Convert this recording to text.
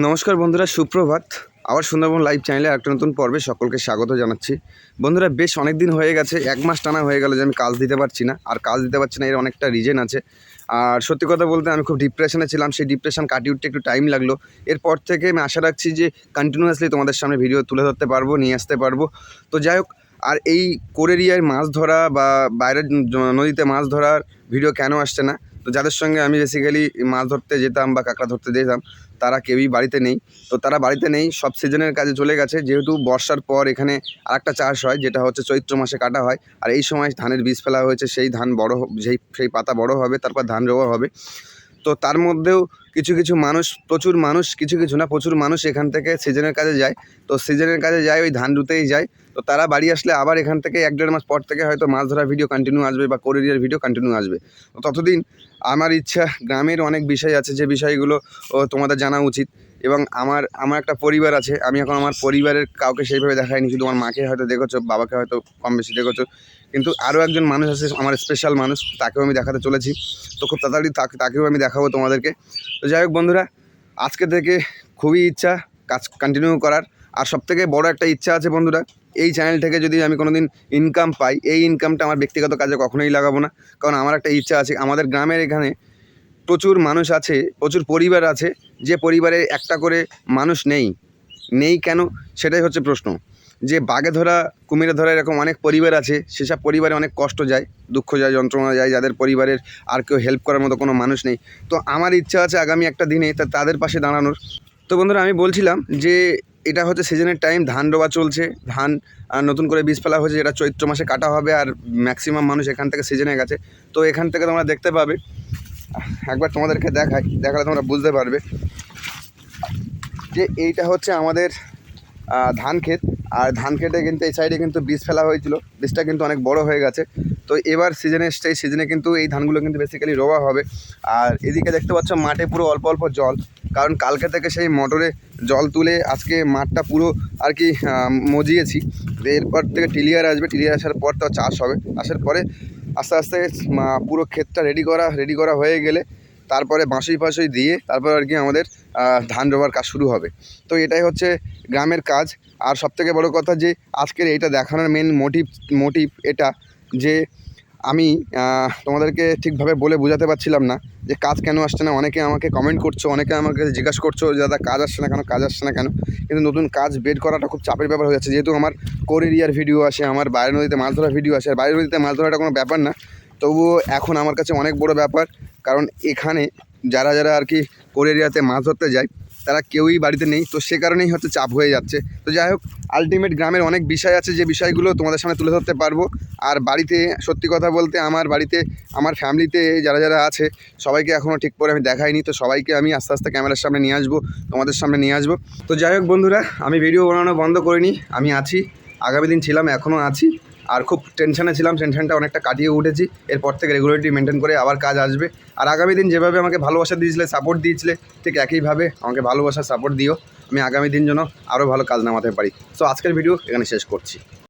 নমস্কার বন্ধুরা, সুপ্রভাত। আবার সুন্দরবন লাইভ চ্যানেলে একটা নতুন পর্বে সকলকে স্বাগত জানাচ্ছি। বন্ধুরা, বেশ অনেক দিন হয়ে গেছে, 1 মাস টানা হয়ে গেল যে আমি কাজ দিতে পারছি না। আর কাজ দিতে পারছি না, এর অনেকটা রিজন আছে। আর সত্যি কথা বলতে আমি খুব ডিপ্রেশনে ছিলাম, সেই ডিপ্রেশন কাটিয়ে উঠতে একটু টাইম লাগলো। এরপর থেকে আমি আশা রাখছি যে কন্টিনিউয়াসলি তোমাদের সামনে ভিডিও তুলে ধরতে পারবো, নিয়ে আসতে পারবো। তো যাই হোক, আর এই কোরেরিয়ায় মাছ ধরা বা বাইরের নদীতে মাছ ধরার ভিডিও কেন আসছে না? তো যাদের সঙ্গে আমি বেসিক্যালি মাছ ধরতে যেতাম বা কাঁকড়া ধরতে যেতাম, তারা কেউই বাড়িতে নেই। তো তারা বাড়িতে নেই, সব সিজনের কাজে চলে গেছে। যেহেতু বর্ষার পর এখানে আরেকটা চাষ হয়, যেটা হচ্ছে চৈত্র মাসে কাটা হয়। আর এই সময় ধানের বীজ ফেলা হয়েছে, সেই ধান বড় সেই পাতা বড় হবে, তারপর ধান রোয়া হবে। তো তার মধ্যেও কিছু কিছু মানুষ, প্রচুর মানুষ, কিছু কিছু না প্রচুর মানুষ এখান থেকে সিজনের কাজে যায়। তো সিজনের কাজে যায়, ওই ধান রুতেই যায়। তো তারা বাড়ি আসলে আবার এখান থেকে 1-1.5 মাস পর থেকে হয়তো মাছ ধরার ভিডিও কন্টিনিউ আসবে বা কোরেরিয়ার ভিডিও কন্টিনিউ আসবে। তো ততদিন আমার ইচ্ছা, গ্রামের অনেক বিষয় আছে যে বিষয়গুলো তোমাদের জানা উচিত। এবং আমার একটা পরিবার আছে, আমি এখন আমার পরিবারের কাউকে সেইভাবে দেখাইনি। শুধু আমার মাকে হয়তো দেখেছো, বাবাকে হয়তো কম বেশি দেখেছো, কিন্তু আরও একজন মানুষ আছে আমার স্পেশাল মানুষ, তাকেও আমি দেখাতে চলেছি। তো খুব তাড়াতাড়ি তাকেও আমি দেখাবো তোমাদেরকে। তো যাই হোক বন্ধুরা, আজকে থেকে খুবই ইচ্ছা কাজ কন্টিনিউ করার। আর সবথেকে বড় একটা ইচ্ছা আছে বন্ধুরা, এই চ্যানেল থেকে যদি আমি কোনো দিন ইনকাম পাই, এই ইনকামটা আমার ব্যক্তিগত কাজে কখনোই লাগাবো না। কারণ আমার একটা ইচ্ছা আছে, আমাদের গ্রামের এখানে প্রচুর মানুষ আছে, প্রচুর পরিবার আছে, যে পরিবারে একটা করে মানুষ নেই কেন সেটাই হচ্ছে প্রশ্ন। যে বাঘে ধরা, কুমিরে ধরা, এরকম অনেক পরিবার আছে, সেসব পরিবারে অনেক কষ্ট যায়, দুঃখ যায়, যন্ত্রণা যায়, যাদের পরিবারের আর কেউ হেল্প করার মতো কোনো মানুষ নেই। তো আমার ইচ্ছা আছে আগামী একটা দিনে তাদের পাশে দাঁড়ানোর। তো বন্ধুরা, আমি বলছিলাম যে এটা হচ্ছে সিজনের টাইম, ধান রোয়া চলছে, ধান নতুন করে বীজ ফেলা হয়েছে, যেটা চৈত্র মাসে কাটা হবে। আর ম্যাক্সিমাম মানুষ এখান থেকে সিজনে গেছে। তো এখান থেকে তোমরা দেখতে পাবে, একবার তোমাদেরকে দেখালে তোমরা বুঝতে পারবে যে এইটা হচ্ছে আমাদের ধান ক্ষেত। আর ধান ক্ষেতে কিন্তু এই সাইডে কিন্তু বীজ ফেলা হয়েছিল, বীজটা কিন্তু অনেক বড় হয়ে গেছে। তো এবার সিজনে এসছে, এই সিজনে কিন্তু এই ধানগুলো কিন্তু বেসিক্যালি রোয়া হবে। আর এদিকে দেখতে পাচ্ছ মাঠে পুরো অল্প অল্প জল, কারণ কালকে থেকে সেই মোটরে জল তুলে আজকে মাঠটা পুরো আর কি মজিয়েছি। এরপর থেকে টিলিয়ার আসবে, টিলিয়ার আসার পর তো চাষ হবে। আসার পরে আস্তে আস্তে পুরো ক্ষেতটা রেডি করা হয়ে গেলে তারপরে বাঁশুই দিয়ে তারপর আর কি আমাদের ধান রোয়ার কাজ শুরু হবে। তো এটাই হচ্ছে গ্রামের কাজ। আর সবথেকে বড় কথা যে আজকের এইটা দেখানোর মেন মোটিভ এটা, যে আমি তোমাদেরকে ঠিকভাবে বলে বোঝাতে পারছিলাম না যে কাজ কেন আসছে না। অনেকে আমাকে কমেন্ট করছো, অনেকে আমাকে জিজ্ঞাসা করছো যে দাদা কাজ আসছে না কেন। কিন্তু নতুন কাজ বের করাটা খুব চাপের ব্যাপার হয়ে যাচ্ছে, যেহেতু আমার কোরেরিয়ার ভিডিও আসে, আমার বাইরের নদীতে মাছ ধরার ভিডিও আসে। আর বাইরের নদীতে মাছ ধরাটা কোনো ব্যাপার না, তবুও এখন আমার কাছে অনেক বড় ব্যাপার। কারণ এখানে যারা আর কি কোরেরিয়াতে মাছ ধরতে যায়, তারা কেউই বাড়িতে নেই। তো সে কারণেই হচ্ছে চাপ হয়ে যাচ্ছে। তো যাই হোক, আলটিমেট গ্রামের অনেক বিষয় আছে, যে বিষয়গুলো তোমাদের সামনে তুলে ধরতে পারবো। আর বাড়িতে সত্যি কথা বলতে আমার বাড়িতে, আমার ফ্যামিলিতে যারা আছে সবাইকে এখনও ঠিক করে আমি দেখাইনি। তো সবাইকে আমি আস্তে আস্তে ক্যামেরার সামনে নিয়ে আসবো, তোমাদের সামনে নিয়ে আসবো। তো যাই হোক বন্ধুরা, আমি ভিডিও বানানো বন্ধ করিনি, আমি আছি, আগামী দিন ছিলাম, এখনও আছি। আর খুব টেনশানে ছিলাম, টেনশানটা অনেকটা কাটিয়ে উঠেছি। এরপর থেকে রেগুলারিটি মেনটেন করে আবার কাজ আসবে। আর আগামী দিন যেভাবে আমাকে ভালোবাসা দিয়েছিলে, সাপোর্ট দিয়েছিলে, ঠিক একইভাবে আমাকে ভালোবাসা সাপোর্ট দিও। আমি আগামী দিন যেন আরও ভালো কাজ নামাতে পারি। সো আজকের ভিডিও এখানে শেষ করছি।